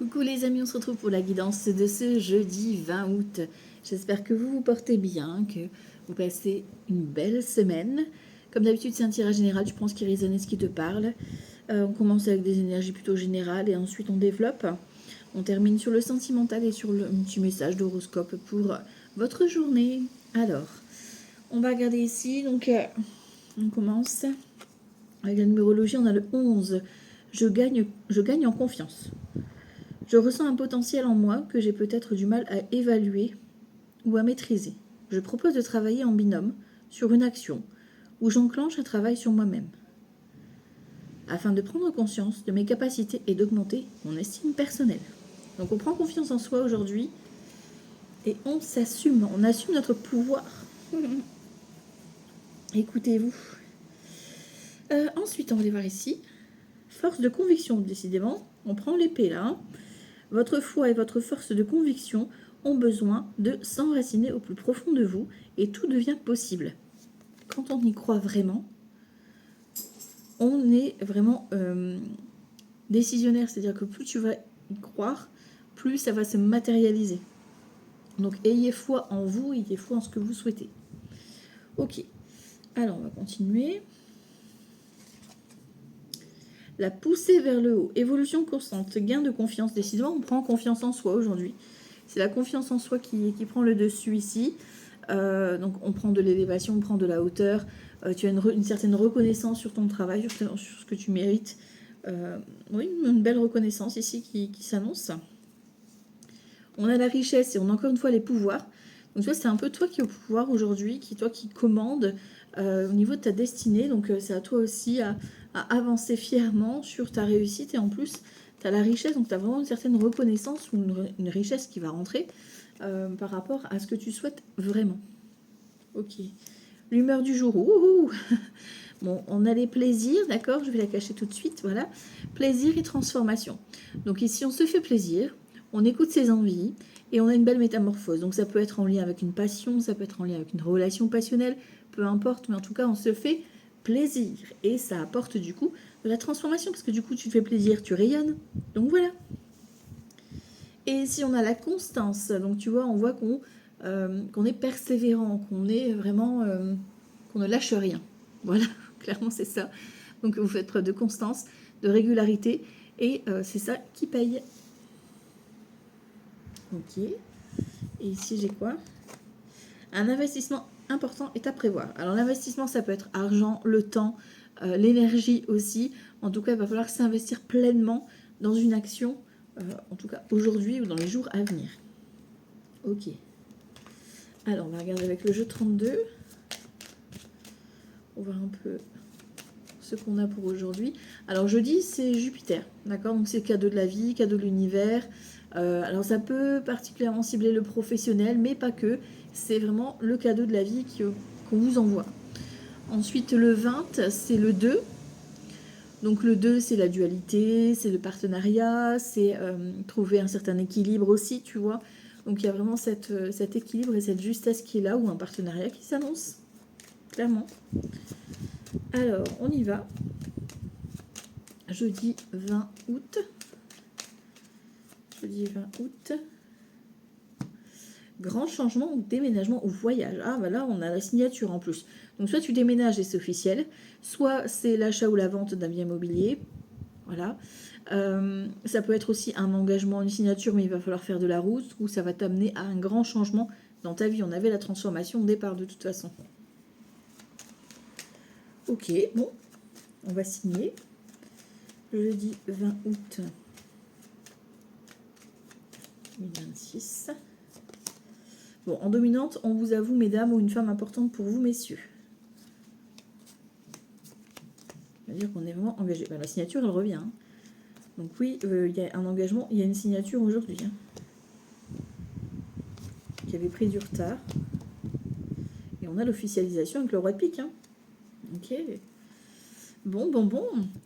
Coucou les amis, on se retrouve pour la guidance de ce jeudi 20 août. J'espère que vous vous portez bien, que vous passez une belle semaine. Comme d'habitude, c'est un tirage général, tu prends ce qui résonne et ce qui te parle. On commence avec des énergies plutôt générales et ensuite on développe. On termine sur le sentimental et sur le petit message d'horoscope pour votre journée. Alors, on va regarder ici. Donc, on commence avec la numérologie. On a le 11. Je gagne en confiance. Je ressens un potentiel en moi que j'ai peut-être du mal à évaluer ou à maîtriser. Je propose de travailler en binôme sur une action où j'enclenche un travail sur moi-même, afin de prendre conscience de mes capacités et d'augmenter mon estime personnelle. Donc on prend confiance en soi aujourd'hui et on s'assume, on assume notre pouvoir. Écoutez-vous. Ensuite, on va aller voir ici. Force de conviction, décidément. On prend l'épée là. Votre foi et votre force de conviction ont besoin de s'enraciner au plus profond de vous et tout devient possible. Quand on y croit vraiment, on est vraiment décisionnaire, c'est-à-dire que plus tu vas y croire, plus ça va se matérialiser. Donc ayez foi en vous, ayez foi en ce que vous souhaitez. Ok, alors on va continuer. La poussée vers le haut, évolution constante, gain de confiance. Décidément, on prend confiance en soi aujourd'hui. C'est la confiance en soi qui prend le dessus ici. Donc on prend de l'élévation, on prend de la hauteur. Tu as une certaine reconnaissance sur ton travail, sur ce que tu mérites. Oui, une belle reconnaissance ici qui s'annonce. On a la richesse et on a encore une fois les pouvoirs. Donc c'est un peu toi qui es au pouvoir aujourd'hui, toi qui commande au niveau de ta destinée. Donc c'est à toi aussi à avancer fièrement sur ta réussite. Et en plus, tu as la richesse, donc tu as vraiment une certaine reconnaissance ou une richesse qui va rentrer par rapport à ce que tu souhaites vraiment. Ok. L'humeur du jour. Ouh. Bon, on a les plaisirs, d'accord? Je vais la cacher tout de suite, voilà. Plaisir et transformation. Donc ici, on se fait plaisir, on écoute ses envies et on a une belle métamorphose. Donc ça peut être en lien avec une passion, ça peut être en lien avec une relation passionnelle, peu importe, mais en tout cas, on se fait plaisir. Et ça apporte du coup de la transformation, parce que du coup, tu te fais plaisir, tu rayonnes. Donc voilà. Et si on a la constance, donc tu vois, on voit qu'on est persévérant, qu'on est vraiment, qu'on ne lâche rien. Voilà, clairement c'est ça. Donc vous faites preuve de constance, de régularité, et c'est ça qui paye. Ok. Et ici j'ai quoi? Un investissement important est à prévoir. Alors l'investissement, ça peut être argent, le temps, l'énergie aussi. En tout cas, il va falloir s'investir pleinement dans une action, en tout cas aujourd'hui ou dans les jours à venir. Ok. Alors, on va regarder avec le jeu 32. On va voir un peu ce qu'on a pour aujourd'hui. Alors, jeudi, c'est Jupiter, d'accord? Donc, c'est cadeau de la vie, cadeau de l'univers. Alors, ça peut particulièrement cibler le professionnel, mais pas que. C'est vraiment le cadeau de la vie qu'on vous envoie. Ensuite, le 20, c'est le 2. Donc, le 2, c'est la dualité, c'est le partenariat, c'est trouver un certain équilibre aussi, tu vois. Donc il y a vraiment cet équilibre et cette justesse qui est là, ou un partenariat qui s'annonce, clairement. Alors, on y va. Jeudi 20 août. Jeudi 20 août. Grand changement ou déménagement ou voyage. Ah, bah là, on a la signature en plus. Donc soit tu déménages et c'est officiel, soit c'est l'achat ou la vente d'un bien immobilier. Voilà. Ça peut être aussi un engagement, une signature, mais il va falloir faire de la route, ou ça va t'amener à un grand changement dans ta vie. On avait la transformation au départ de toute façon. Ok, bon, on va signer. Jeudi 20 août 2026. Bon, en dominante, on vous avoue, mesdames, ou une femme importante pour vous, messieurs. Ça veut dire qu'on est vraiment engagé. Ben, la signature, elle revient. Hein. Donc oui, il y a un engagement, il y a une signature aujourd'hui. Hein, qui avait pris du retard. Et on a l'officialisation avec le roi de pique. Hein. Ok. Bon.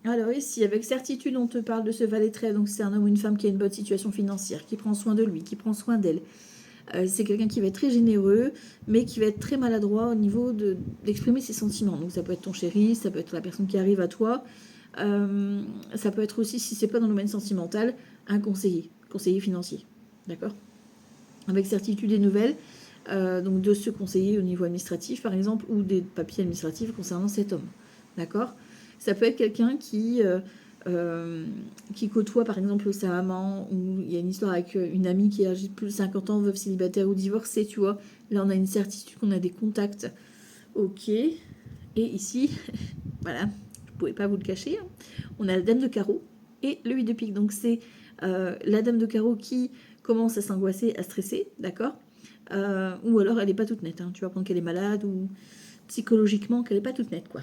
Alors ici, avec certitude, on te parle de ce valet-trait. Donc c'est un homme ou une femme qui a une bonne situation financière, qui prend soin de lui, qui prend soin d'elle. C'est quelqu'un qui va être très généreux, mais qui va être très maladroit au niveau d'exprimer ses sentiments. Donc ça peut être ton chéri, ça peut être la personne qui arrive à toi. Ça peut être aussi, si c'est pas dans le domaine sentimental, un conseiller. conseiller financier. D'accord? Avec certitude des nouvelles, donc de ce conseiller au niveau administratif, par exemple, ou des papiers administratifs concernant cet homme. D'accord? Ça peut être quelqu'un qui côtoie, par exemple, sa maman, ou il y a une histoire avec une amie qui est âgée de plus de 50 ans, veuve, célibataire ou divorcée, tu vois. Là, on a une certitude qu'on a des contacts. Ok. Et ici, voilà, je ne pouvais pas vous le cacher, hein. On a la dame de carreau et le 8 de pique. Donc, c'est la dame de carreau qui commence à s'angoisser, à stresser, d'accord, ou alors elle n'est pas toute nette, hein. Tu vas prendre qu'elle est malade ou psychologiquement qu'elle n'est pas toute nette, quoi.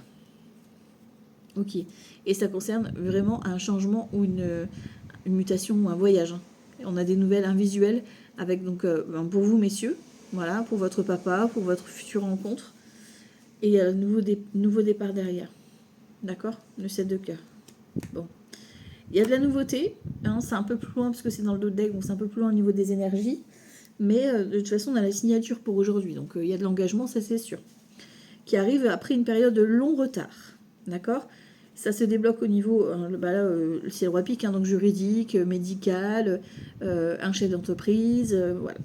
Ok. Et ça concerne vraiment un changement ou une mutation ou un voyage, hein. On a des nouvelles invisuelles avec, donc, pour vous, messieurs, voilà, pour votre papa, pour votre future rencontre. Et il y a un nouveau départ derrière. D'accord? Le 7 de cœur. Bon. Il y a de la nouveauté, hein, c'est un peu plus loin parce que c'est dans le dos de deck, donc c'est un peu plus loin au niveau des énergies. Mais de toute façon, on a la signature pour aujourd'hui. Donc il y a de l'engagement, ça c'est sûr. Qui arrive après une période de long retard. D'accord? Ça se débloque au niveau, là, c'est le roi pique, hein, donc juridique, médical, un chef d'entreprise, voilà.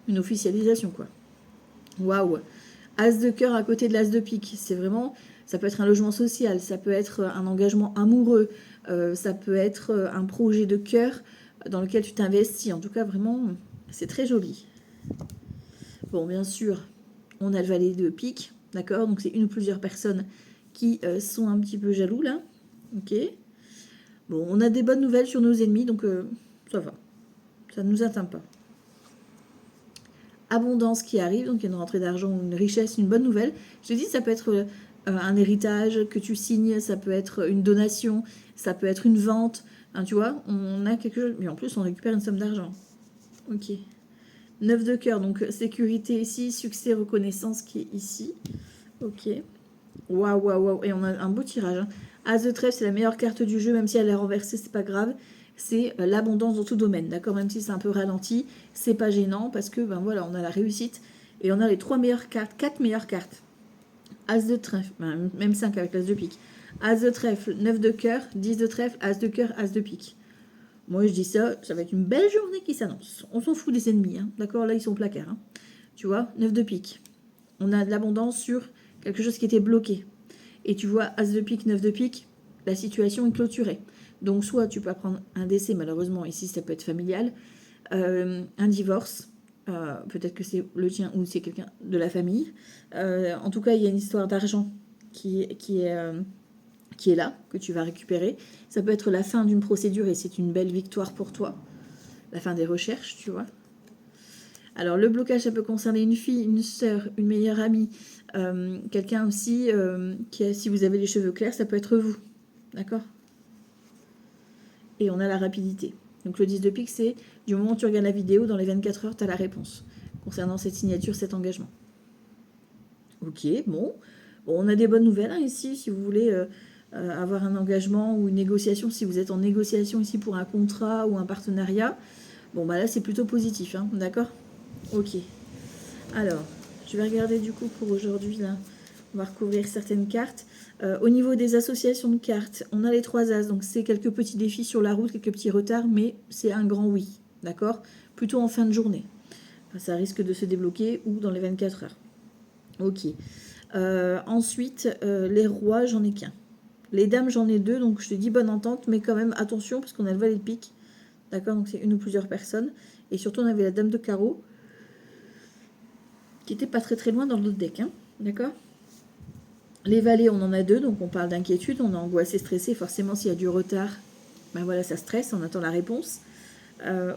Une officialisation, quoi. Waouh! As de cœur à côté de l'as de pique. C'est vraiment, ça peut être un logement social, ça peut être un engagement amoureux, ça peut être un projet de cœur dans lequel tu t'investis. En tout cas, vraiment, c'est très joli. Bon, bien sûr, on a le valet de pique, d'accord? Donc, c'est une ou plusieurs personnes qui sont un petit peu jaloux, là. Ok. Bon, on a des bonnes nouvelles sur nos ennemis, donc ça va. Ça ne nous atteint pas. Abondance qui arrive, donc il y a une rentrée d'argent, une richesse, une bonne nouvelle. Je te dis, ça peut être un héritage que tu signes, ça peut être une donation, ça peut être une vente, hein, tu vois, on a quelque chose, mais en plus on récupère une somme d'argent. Ok. 9 de cœur, donc sécurité ici, succès, reconnaissance qui est ici. Ok. Waouh, waouh, waouh, et on a un beau tirage, hein. As de trèfle, c'est la meilleure carte du jeu, même si elle est renversée, c'est pas grave. C'est l'abondance dans tout domaine, d'accord? Même si c'est un peu ralenti, c'est pas gênant parce que, ben voilà, on a la réussite et on a les 3 meilleures cartes, 4 meilleures cartes. As de trèfle, ben, même 5 avec l'as de pique. As de trèfle, 9 de cœur, 10 de trèfle, as de cœur, as de pique. Moi, je dis ça, ça va être une belle journée qui s'annonce. On s'en fout des ennemis, hein, d'accord? Là, ils sont placards, hein. Tu vois, 9 de pique. On a de l'abondance sur quelque chose qui était bloqué. Et tu vois, as de pique, 9 de pique, la situation est clôturée. Donc, soit tu peux apprendre un décès, malheureusement, ici, ça peut être familial, un divorce, peut-être que c'est le tien ou c'est quelqu'un de la famille. En tout cas, il y a une histoire d'argent qui est là, que tu vas récupérer. Ça peut être la fin d'une procédure et c'est une belle victoire pour toi. La fin des recherches, tu vois. Alors, le blocage, ça peut concerner une fille, une sœur, une meilleure amie, quelqu'un aussi si vous avez les cheveux clairs, ça peut être vous. D'accord? Et on a la rapidité. Donc, le 10 de pique, c'est du moment où tu regardes la vidéo, dans les 24 heures, tu as la réponse concernant cette signature, cet engagement. Ok, bon. On a des bonnes nouvelles, hein, ici, si vous voulez avoir un engagement ou une négociation, si vous êtes en négociation ici pour un contrat ou un partenariat. Bon, bah là, c'est plutôt positif, hein, d'accord? Ok. Alors, je vais regarder du coup pour aujourd'hui, là. On va recouvrir certaines cartes. Au niveau des associations de cartes, on a les 3 As. Donc, c'est quelques petits défis sur la route, quelques petits retards, mais c'est un grand oui. D'accord? Plutôt en fin de journée. Enfin, ça risque de se débloquer ou dans les 24 heures. Ok. Ensuite, les rois, j'en ai qu'un. Les dames, j'en ai 2. Donc, je te dis bonne entente, mais quand même, attention, parce qu'on a le valet de pique. D'accord? Donc, c'est une ou plusieurs personnes. Et surtout, on avait la dame de carreau, qui était pas très très loin dans l'autre deck. Hein, d'accord? Les valets, on en a 2, donc on parle d'inquiétude, on est angoissé, stressé. Forcément, s'il y a du retard, ben voilà, ça stresse, on attend la réponse.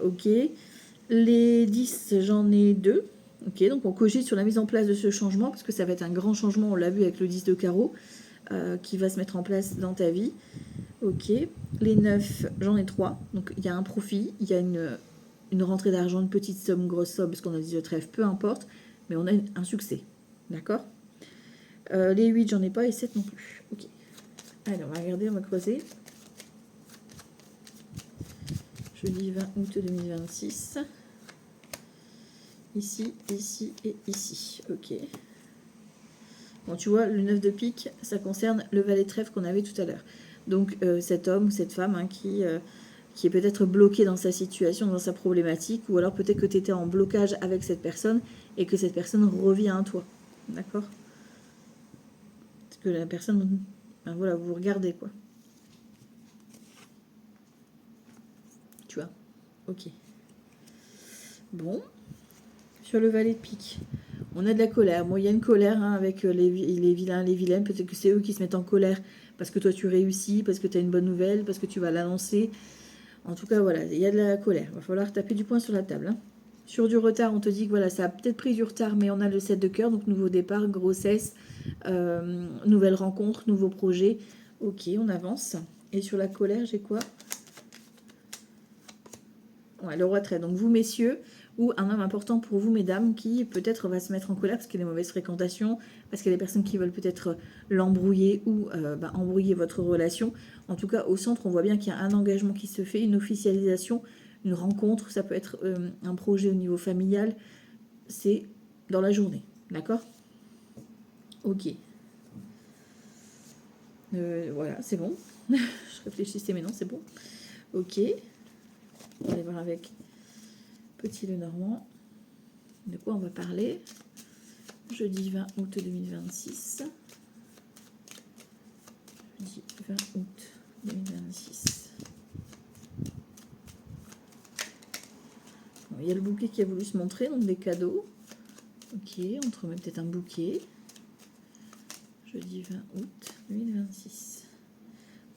Ok. Les 10, j'en ai 2. Ok, donc on cogite sur la mise en place de ce changement, parce que ça va être un grand changement, on l'a vu avec le 10 de carreau, qui va se mettre en place dans ta vie. Ok. Les 9, j'en ai 3. Donc il y a un profit, il y a une rentrée d'argent, une petite somme, une grosse somme, parce qu'on a 10 de trèfle, peu importe, mais on a un succès. D'accord? Les 8, j'en ai pas, et 7 non plus. Ok. Allez, on va regarder, on va creuser. Jeudi 20 août 2026. Ici, ici et ici. Ok. Bon, tu vois, le 9 de pique, ça concerne le valet de trèfle qu'on avait tout à l'heure. Donc, cet homme ou cette femme, hein, qui qui est peut-être bloqué dans sa situation, dans sa problématique, ou alors peut-être que tu étais en blocage avec cette personne et que cette personne revient à toi. D'accord? Parce que la personne, ben voilà, vous regardez quoi. Tu vois? Ok. Bon. Sur le valet de pique, on a de la colère. Bon, il y a une colère hein, avec les vilains, les vilaines. Peut-être que c'est eux qui se mettent en colère parce que toi tu réussis, parce que tu as une bonne nouvelle, parce que tu vas l'annoncer. En tout cas, voilà, il y a de la colère. Il va falloir taper du poing sur la table. Hein. Sur du retard, on te dit que voilà, ça a peut-être pris du retard, mais on a le 7 de cœur, donc nouveau départ, grossesse, nouvelle rencontre, nouveau projet. Ok, on avance. Et sur la colère, j'ai quoi? Ouais, le retrait. Donc vous, messieurs, ou un homme important pour vous, mesdames, qui peut-être va se mettre en colère parce qu'il y a des mauvaises fréquentations, parce qu'il y a des personnes qui veulent peut-être l'embrouiller ou embrouiller votre relation. En tout cas, au centre, on voit bien qu'il y a un engagement qui se fait, une officialisation, une rencontre. Ça peut être un projet au niveau familial. C'est dans la journée. D'accord? Ok. Voilà, c'est bon. Je réfléchissais, mais non, c'est bon. Ok. On va aller voir avec Petit Lenormand. De quoi on va parler? Jeudi 20 août 2026. Jeudi 20 août 2026. Bon, il y a le bouquet qui a voulu se montrer, donc des cadeaux. Ok, on te remet peut-être un bouquet. Jeudi 20 août 2026.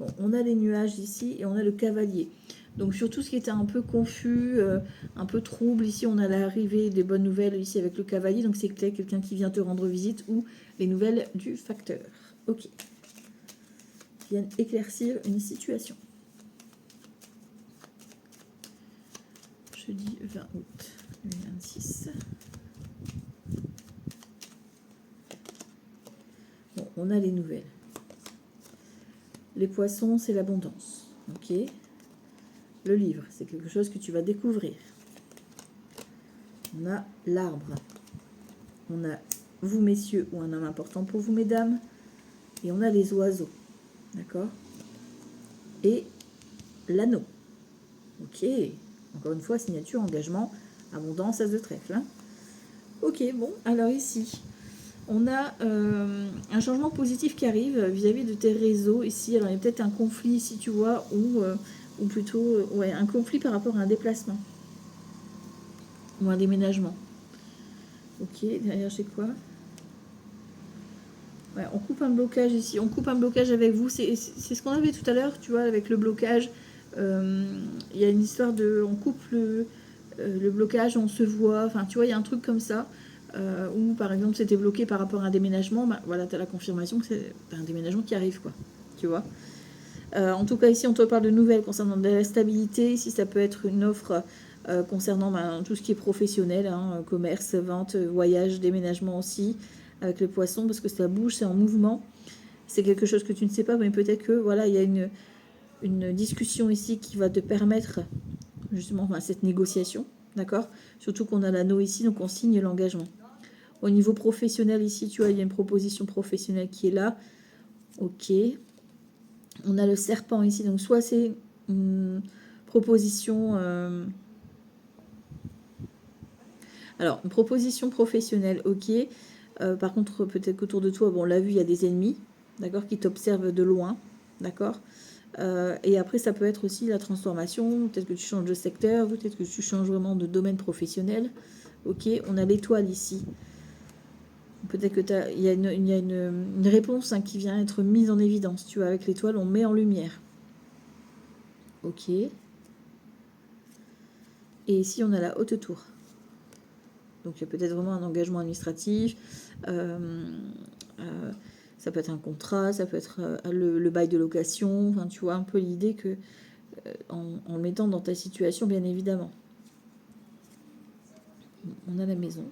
Bon, on a les nuages ici et on a le cavalier. Donc sur tout ce qui était un peu confus, un peu trouble, ici on a l'arrivée des bonnes nouvelles ici avec le cavalier. Donc c'est peut-être quelqu'un qui vient te rendre visite ou les nouvelles du facteur. Ok. Qui viennent éclaircir une situation. Jeudi 20 août 2026. Bon, on a les nouvelles. Les poissons, c'est l'abondance. Ok. Le livre, c'est quelque chose que tu vas découvrir. On a l'arbre. On a vous, messieurs, ou un homme important pour vous, mesdames. Et on a les oiseaux. D'accord? Et l'anneau. Ok. Encore une fois, signature, engagement, abondance, as de trèfle. Hein. Ok, bon, alors ici, on a un changement positif qui arrive vis-à-vis de tes réseaux. Ici, alors il y a peut-être un conflit ici, tu vois, ou plutôt ouais, un conflit par rapport à un déplacement. Ou un déménagement. Ok, derrière, j'ai quoi? Ouais, on coupe un blocage ici. On coupe un blocage avec vous. C'est ce qu'on avait tout à l'heure, tu vois, avec le blocage. Il y a une histoire de... On coupe le blocage, on se voit. Enfin, tu vois, il y a un truc comme ça. Où, par exemple, c'était bloqué par rapport à un déménagement. Bah, voilà, tu as la confirmation que c'est un déménagement qui arrive, quoi. Tu vois. En tout cas, ici, on te parle de nouvelles concernant de la stabilité. Ici, ça peut être une offre concernant tout ce qui est professionnel, hein, commerce, vente, voyage, déménagement aussi, avec le poisson, parce que ça bouge, c'est en mouvement. C'est quelque chose que tu ne sais pas, mais peut-être que voilà, il y a une discussion ici qui va te permettre justement cette négociation, d'accord? Surtout qu'on a l'anneau ici, donc on signe l'engagement. Au niveau professionnel, ici, tu vois, il y a une proposition professionnelle qui est là. Ok. On a le serpent ici, donc soit c'est une proposition... Alors, une proposition professionnelle, ok. Par contre, peut-être qu'autour de toi, bon, on l'a vu, il y a des ennemis, d'accord, qui t'observent de loin, d'accord. Et après, ça peut être aussi la transformation, peut-être que tu changes de secteur, peut-être que tu changes vraiment de domaine professionnel. Ok, on a l'étoile ici. Peut-être que il y a une réponse hein, qui vient être mise en évidence. Tu vois, avec l'étoile, on met en lumière. Ok. Et ici, on a la haute tour. Donc, il y a peut-être vraiment un engagement administratif. Ça peut être un contrat, ça peut être le bail de location. Enfin, tu vois un peu l'idée que en le mettant dans ta situation, bien évidemment. On a la maison.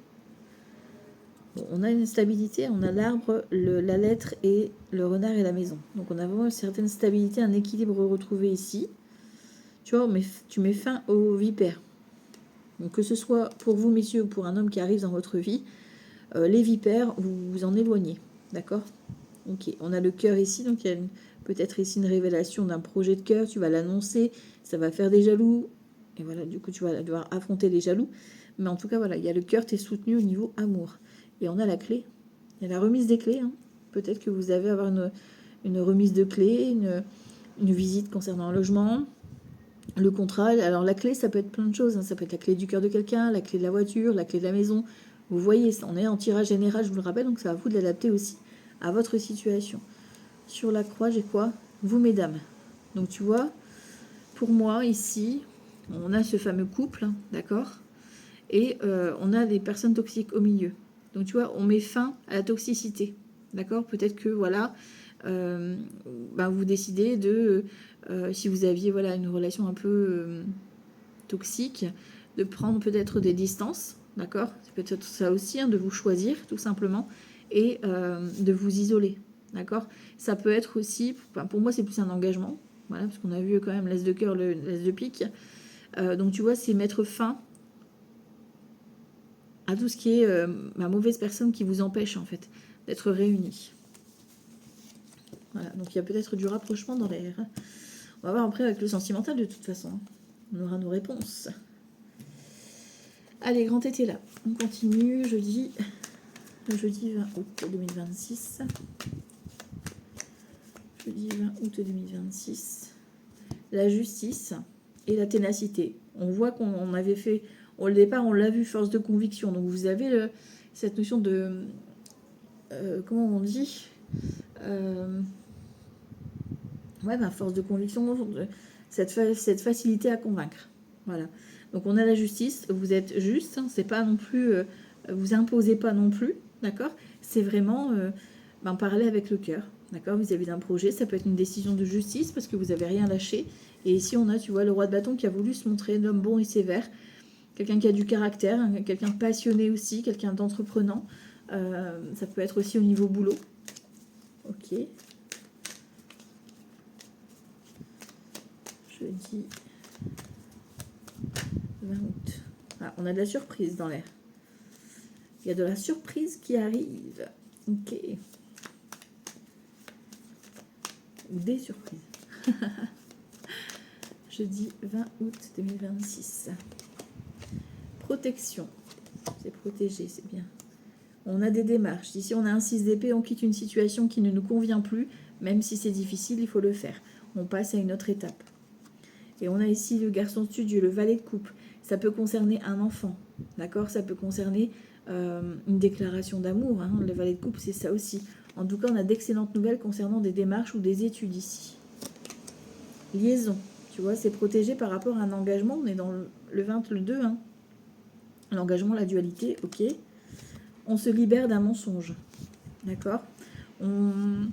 Bon, on a une stabilité, on a l'arbre, la lettre et le renard et la maison. Donc on a vraiment une certaine stabilité, un équilibre retrouvé ici. Tu vois, mais tu mets fin aux vipères. Donc que ce soit pour vous, messieurs, ou pour un homme qui arrive dans votre vie, les vipères, vous vous en éloignez. D'accord? Ok, on a le cœur ici, donc il y a peut-être ici une révélation d'un projet de cœur, tu vas l'annoncer, ça va faire des jaloux, et voilà, du coup tu vas devoir affronter les jaloux. Mais en tout cas, voilà, il y a le cœur, tu es soutenu au niveau amour. Et on a la clé, il y a la remise des clés, hein. Peut-être que vous avez à avoir une remise de clés, une visite concernant un logement, le contrat. Alors la clé, ça peut être plein de choses, hein. Ça peut être la clé du cœur de quelqu'un, la clé de la voiture, la clé de la maison. Vous voyez, on est en tirage général, je vous le rappelle, donc c'est à vous de l'adapter aussi à votre situation. Sur la croix, j'ai quoi? Vous, mesdames. Donc tu vois, pour moi, ici, on a ce fameux couple, hein, d'accord? Et on a des personnes toxiques au milieu. Donc tu vois, on met fin à la toxicité, d'accord? Peut-être que, voilà, vous décidez de, si vous aviez voilà, une relation un peu toxique, de prendre peut-être des distances, d'accord? C'est peut-être ça aussi, hein, de vous choisir, tout simplement, et de vous isoler. D'accord. Ça peut être aussi, pour moi c'est plus un engagement, voilà, parce qu'on a vu quand même l'as de cœur, l'as de pique. Donc tu vois, c'est mettre fin à tout ce qui est ma mauvaise personne qui vous empêche en fait d'être réunis. Voilà, donc il y a peut-être du rapprochement dans l'air. On va voir après avec le sentimental de toute façon. On aura nos réponses. Allez, grand été là. On continue, le jeudi 20 août 2026. Jeudi 20 août 2026. La justice et la ténacité. On voit qu'on avait fait, au départ, on l'a vu, force de conviction. Donc vous avez cette notion de, comment on dit, force de conviction, cette facilité à convaincre. Voilà. Donc on a la justice. Vous êtes juste. Hein, c'est pas non plus, vous imposez pas non plus, d'accord. C'est vraiment parler avec le cœur. D'accord, vis-à-vis d'un projet, ça peut être une décision de justice parce que vous n'avez rien lâché. Et ici, on a, tu vois, le roi de bâton qui a voulu se montrer un homme bon et sévère, quelqu'un qui a du caractère, hein, quelqu'un de passionné aussi, quelqu'un d'entreprenant. Ça peut être aussi au niveau boulot. Ok. Jeudi 20 août. Ah, on a de la surprise dans l'air. Il y a de la surprise qui arrive. Ok. Ou des surprises. Jeudi 20 août 2026. Protection. C'est protégé, c'est bien. On a des démarches. Ici, on a un 6 d'épée. On quitte une situation qui ne nous convient plus. Même si c'est difficile, il faut le faire. On passe à une autre étape. Et on a ici le garçon de studio, le valet de coupe. Ça peut concerner un enfant. D'accord? Ça peut concerner une déclaration d'amour. Hein. Le valet de coupe, c'est ça aussi. En tout cas, on a d'excellentes nouvelles concernant des démarches ou des études ici. Liaison. Tu vois, c'est protégé par rapport à un engagement. On est dans le 22. Hein. L'engagement, la dualité, ok. On se libère d'un mensonge. D'accord. Il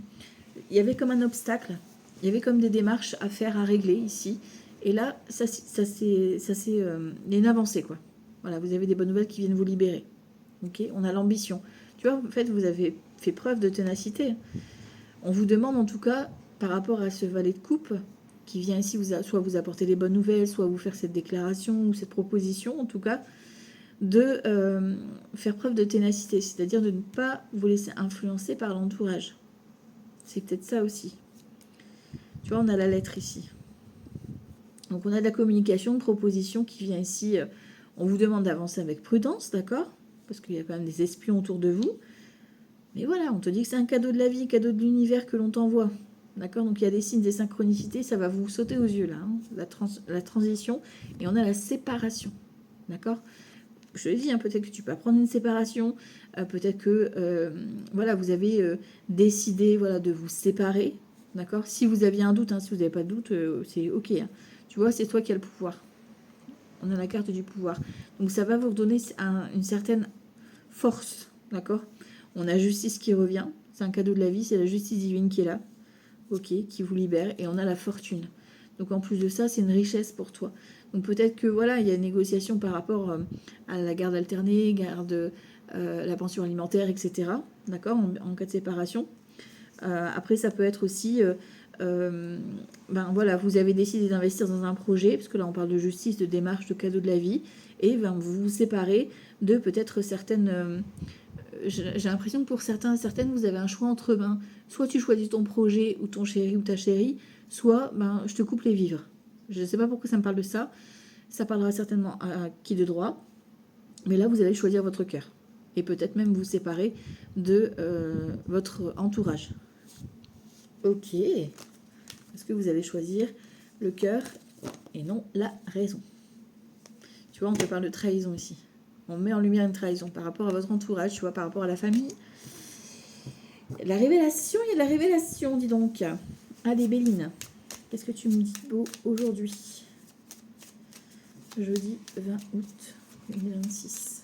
y avait comme un obstacle. Il y avait comme des démarches à faire, à régler ici. Et là, ça c'est il y a une avancée, quoi. Voilà, vous avez des bonnes nouvelles qui viennent vous libérer. Ok. On a l'ambition. Tu vois, en fait, vous avez fait preuve de ténacité. On vous demande, en tout cas, par rapport à ce valet de coupe, qui vient ici soit vous apporter des bonnes nouvelles, soit vous faire cette déclaration ou cette proposition, en tout cas, de faire preuve de ténacité, c'est-à-dire de ne pas vous laisser influencer par l'entourage. C'est peut-être ça aussi. Tu vois, on a la lettre ici. Donc on a de la communication, de proposition qui vient ici. On vous demande d'avancer avec prudence, d'accord? Parce qu'il y a quand même des espions autour de vous. Mais voilà, on te dit que c'est un cadeau de la vie, cadeau de l'univers que l'on t'envoie. D'accord? Donc il y a des signes, des synchronicités, ça va vous sauter aux yeux là. Hein, la transition. Et on a la séparation. D'accord? Je le dis, hein, peut-être que tu peux apprendre une séparation. Peut-être que voilà, vous avez décidé voilà, de vous séparer. D'accord? Si vous aviez un doute, hein, si vous n'avez pas de doute, c'est ok. Hein. Tu vois, c'est toi qui as le pouvoir. On a la carte du pouvoir. Donc ça va vous donner une certaine force. D'accord? On a justice qui revient. C'est un cadeau de la vie. C'est la justice divine qui est là. Ok, qui vous libère. Et on a la fortune. Donc en plus de ça, c'est une richesse pour toi. Donc peut-être que voilà, il y a une négociation par rapport à la garde alternée, la pension alimentaire, etc. D'accord, en cas de séparation. Après, ça peut être aussi, voilà, vous avez décidé d'investir dans un projet, parce que là on parle de justice, de démarche, de cadeau de la vie, et vous vous séparez de peut-être certaines j'ai l'impression que pour certains et certaines, vous avez un choix entre, soit tu choisis ton projet ou ton chéri ou ta chérie, soit je te coupe les vivres. Je ne sais pas pourquoi ça me parle de ça. Ça parlera certainement à qui de droit. Mais là, vous allez choisir votre cœur. Et peut-être même vous séparer de votre entourage. Ok. Parce que vous allez choisir le cœur et non la raison. Tu vois, on te parle de trahison ici. On met en lumière une trahison par rapport à votre entourage, tu vois, par rapport à la famille. La révélation, il y a de la révélation, dis donc. Allez, Béline, qu'est-ce que tu me dis beau aujourd'hui? Jeudi 20 août 2026.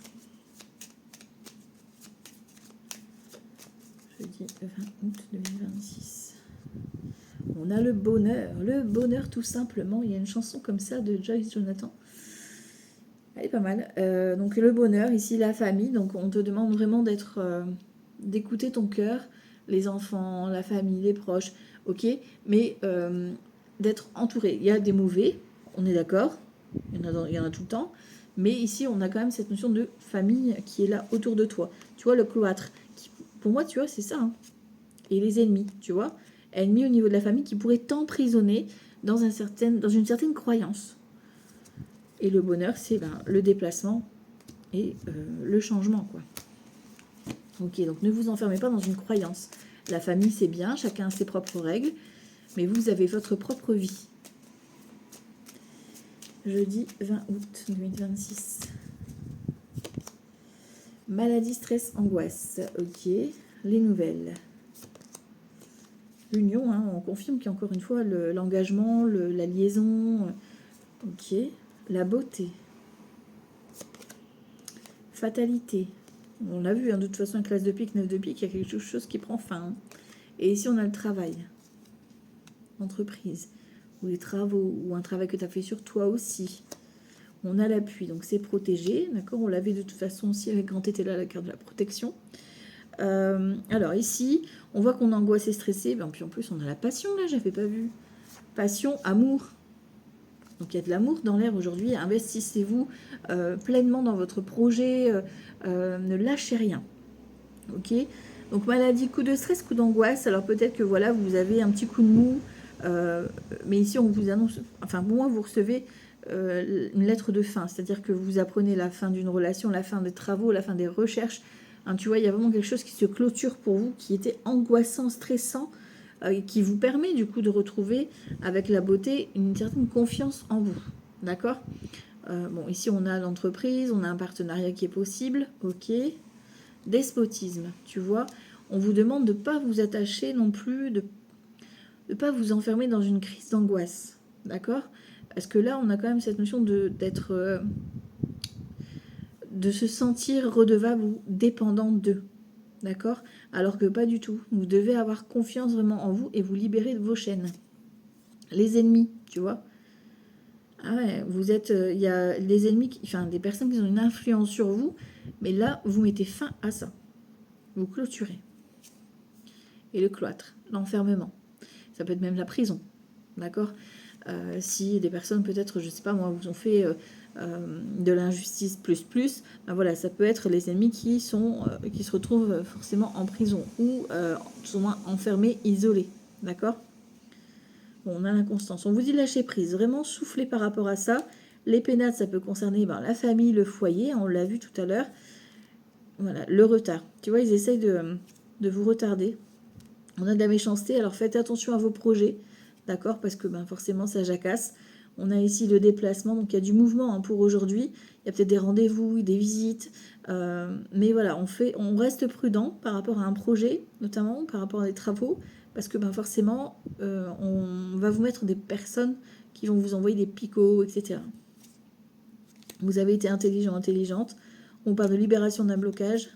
Jeudi 20 août 2026. On a le bonheur tout simplement. Il y a une chanson comme ça de Joyce Jonathan. Elle est pas mal. Donc le bonheur, ici la famille. Donc on te demande vraiment d'écouter ton cœur, les enfants, la famille, les proches, ok, mais d'être entouré. Il y a des mauvais, on est d'accord, il y en a tout le temps, mais ici on a quand même cette notion de famille qui est là autour de toi. Tu vois, le cloître, pour moi, tu vois, c'est ça. Hein. Et les ennemis, tu vois, ennemis au niveau de la famille qui pourraient t'emprisonner dans une certaine croyance. Et le bonheur, c'est le déplacement et le changement, quoi. Ok, donc ne vous enfermez pas dans une croyance. La famille, c'est bien, chacun a ses propres règles, mais vous avez votre propre vie. Jeudi 20 août 2026. Maladie, stress, angoisse. Ok, les nouvelles. L'union, hein, on confirme qu'il y a encore une fois l'engagement, la liaison. Ok, la beauté. Fatalité. On l'a vu, hein, de toute façon, classe de pique, 9 de pique, il y a quelque chose qui prend fin. Hein. Et ici, on a le travail. Entreprise. Ou les travaux, ou un travail que tu as fait sur toi aussi. On a l'appui, donc c'est protégé. D'accord. On l'avait de toute façon aussi avec Grand T là, la carte de la protection. Alors ici, on voit qu'on est angoissé, stressé. Puis en plus, on a la passion, là, j'avais pas vu. Passion, amour. Donc il y a de l'amour dans l'air aujourd'hui. Investissez-vous pleinement dans votre projet. Ne lâchez rien. Ok. Donc maladie, coup de stress, coup d'angoisse. Alors peut-être que voilà, vous avez un petit coup de mou. Mais ici, on vous annonce... Enfin, pour moi, vous recevez une lettre de fin. C'est-à-dire que vous apprenez la fin d'une relation, la fin des travaux, la fin des recherches. Hein, tu vois, il y a vraiment quelque chose qui se clôture pour vous, qui était angoissant, stressant, qui vous permet du coup de retrouver avec la beauté une certaine confiance en vous. D'accord. Bon, ici on a l'entreprise, on a un partenariat qui est possible, ok. Despotisme, tu vois. On vous demande de ne pas vous attacher non plus, de ne pas vous enfermer dans une crise d'angoisse, d'accord. Parce que là, on a quand même cette notion d'être... de se sentir redevable ou dépendant d'eux. D'accord. Alors que pas du tout. Vous devez avoir confiance vraiment en vous et vous libérer de vos chaînes. Les ennemis, tu vois. Ah ouais, vous êtes... Il y a des ennemis, enfin des personnes qui ont une influence sur vous. Mais là, vous mettez fin à ça. Vous clôturez. Et le cloître, l'enfermement. Ça peut être même la prison. D'accord. Si des personnes, peut-être, je sais pas moi, vous ont fait... de l'injustice plus, voilà, ça peut être les ennemis qui se retrouvent forcément en prison ou tout au moins enfermés, isolés, d'accord. Bon, on a l'inconstance, on vous dit lâcher prise, vraiment souffler par rapport à ça. Les pénates, ça peut concerner la famille, le foyer, on l'a vu tout à l'heure. Voilà, le retard, tu vois, ils essayent de vous retarder. On a de la méchanceté, alors faites attention à vos projets, d'accord, parce que forcément ça jacasse. On a ici le déplacement, donc il y a du mouvement pour aujourd'hui. Il y a peut-être des rendez-vous, des visites. Mais voilà, on reste prudent par rapport à un projet, notamment par rapport à des travaux, parce que forcément, on va vous mettre des personnes qui vont vous envoyer des picots, etc. Vous avez été intelligent, intelligente. On parle de libération d'un blocage.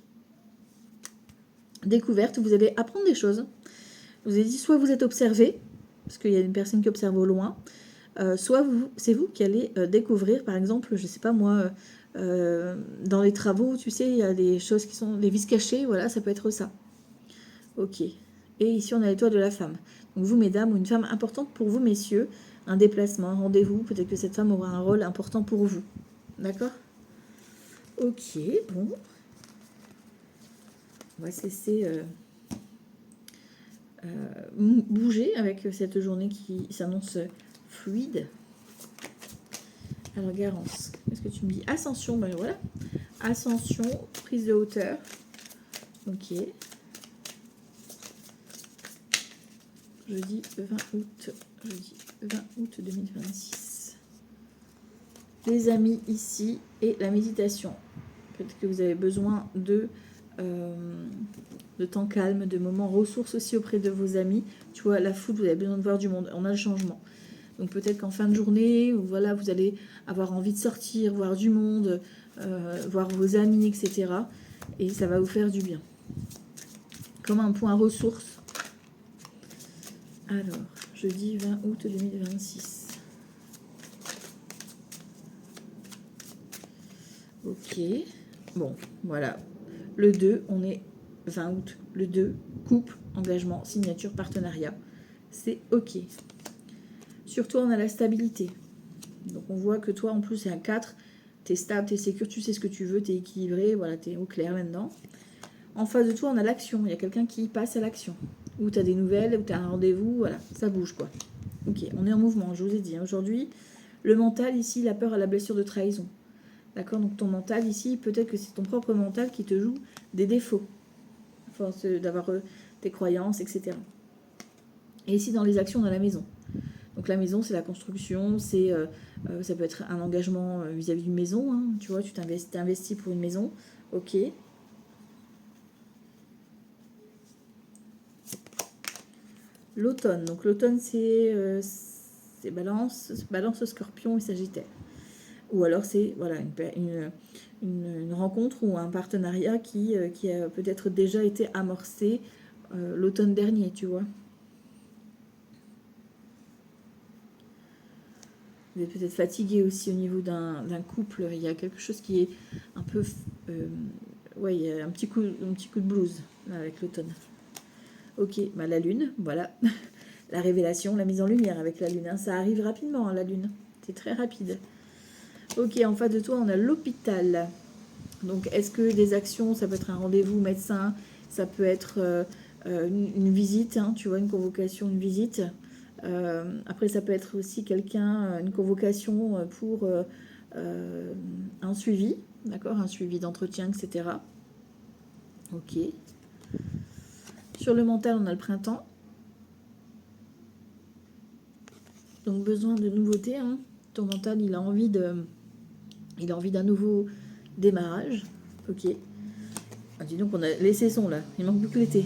Découverte, vous allez apprendre des choses. Je vous ai dit, soit vous êtes observé, parce qu'il y a une personne qui observe au loin, soit c'est vous qui allez découvrir, par exemple, je sais pas moi, dans les travaux, tu sais, il y a des choses qui sont des vices cachés, voilà, ça peut être ça. Ok. Et ici, on a l'étoile de la femme. Donc vous, mesdames, ou une femme importante pour vous, messieurs, un déplacement, un rendez-vous, peut-être que cette femme aura un rôle important pour vous. D'accord. Ok, bon. On va se laisser bouger avec cette journée qui s'annonce fluide. Alors, Garance, qu'est-ce que tu me dis? Ascension, ben voilà. Ascension, prise de hauteur. Ok. Jeudi 20 août. Jeudi 20 août 2026. Les amis ici et la méditation. Peut-être que vous avez besoin de temps calme, de moments ressources aussi auprès de vos amis. Tu vois, la foule, vous avez besoin de voir du monde. On a le changement. Donc peut-être qu'en fin de journée, voilà, vous allez avoir envie de sortir, voir du monde, voir vos amis, etc. Et ça va vous faire du bien. Comme un point ressource. Alors, jeudi 20 août 2026. Ok. Bon, voilà. Le 2, on est 20 août. Le 2, couple, engagement, signature, partenariat. C'est ok. Sur toi, on a la stabilité. Donc, on voit que toi, en plus, c'est un 4. Tu es stable, tu es sécure, tu sais ce que tu veux, tu es équilibré. Voilà, tu es au clair maintenant. En face de toi, on a l'action. Il y a quelqu'un qui passe à l'action. Ou tu as des nouvelles, ou tu as un rendez-vous. Voilà, ça bouge, quoi. Ok, on est en mouvement, je vous ai dit. Aujourd'hui, le mental, ici, la peur à la blessure de trahison. D'accord? Donc, ton mental, ici, peut-être que c'est ton propre mental qui te joue des défauts. À force d'avoir tes croyances, etc. Et ici, dans les actions dans la maison. Donc la maison, c'est la construction, ça peut être un engagement vis-à-vis d'une maison, hein, tu vois, tu t'investis pour une maison, ok. L'automne, donc l'automne c'est balance, scorpion et sagittaire. Ou alors c'est voilà, une rencontre ou un partenariat qui a peut-être déjà été amorcé l'automne dernier, tu vois. Vous êtes peut-être fatigué aussi au niveau d'un couple. Il y a quelque chose qui est un peu... ouais, il y a un petit coup de blues là, avec l'automne. Ok, bah, la lune, voilà. La révélation, la mise en lumière avec la lune. Hein. Ça arrive rapidement, hein, la lune. C'est très rapide. Ok, en face de toi, on a l'hôpital. Donc, est-ce que des actions, ça peut être un rendez-vous médecin, ça peut être une visite, hein, tu vois, une convocation, une visite. Après, ça peut être aussi quelqu'un, une convocation pour un suivi, d'accord, un suivi d'entretien, etc. Ok. Sur le mental, on a le printemps. Donc, besoin de nouveautés. Hein. Ton mental, il a envie d'un nouveau démarrage. Ok. Ah, dis donc, on a les saisons là. Il manque plus que l'été.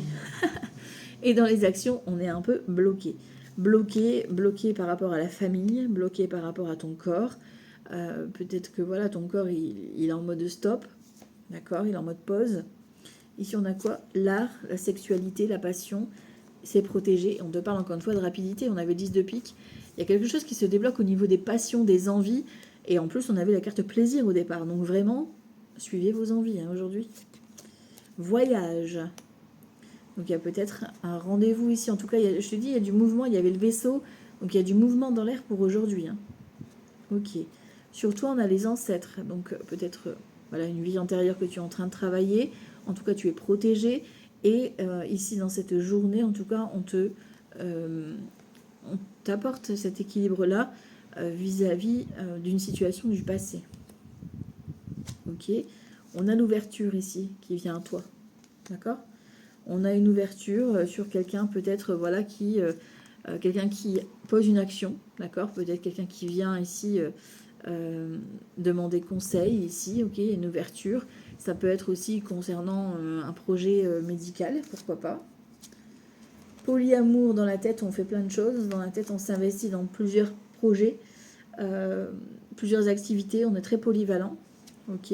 Et dans les actions, on est un peu bloqué. Bloqué par rapport à la famille, bloqué par rapport à ton corps. Peut-être que voilà, ton corps, il est en mode stop. D'accord? Il est en mode pause. Ici, on a quoi? L'art, la sexualité, la passion. C'est protégé. On te parle encore une fois de rapidité. On avait 10 de pique. Il y a quelque chose qui se débloque au niveau des passions, des envies. Et en plus, on avait la carte plaisir au départ. Donc vraiment, suivez vos envies hein, aujourd'hui. Voyage. Donc il y a peut-être un rendez-vous ici. En tout cas, je te dis, il y a du mouvement. Il y avait le vaisseau. Donc il y a du mouvement dans l'air pour aujourd'hui. Hein. Ok. Sur toi, on a les ancêtres. Donc peut-être voilà, une vie antérieure que tu es en train de travailler. En tout cas, tu es protégé. Et ici, dans cette journée, en tout cas, on t'apporte cet équilibre-là vis-à-vis d'une situation du passé. Ok. On a l'ouverture ici qui vient à toi. D'accord? On a une ouverture sur quelqu'un peut-être voilà quelqu'un qui pose une action, d'accord? Peut-être quelqu'un qui vient ici demander conseil ici, ok? Une ouverture. Ça peut être aussi concernant un projet médical, pourquoi pas. Polyamour dans la tête, on fait plein de choses. Dans la tête, on s'investit dans plusieurs projets, plusieurs activités. On est très polyvalent, ok?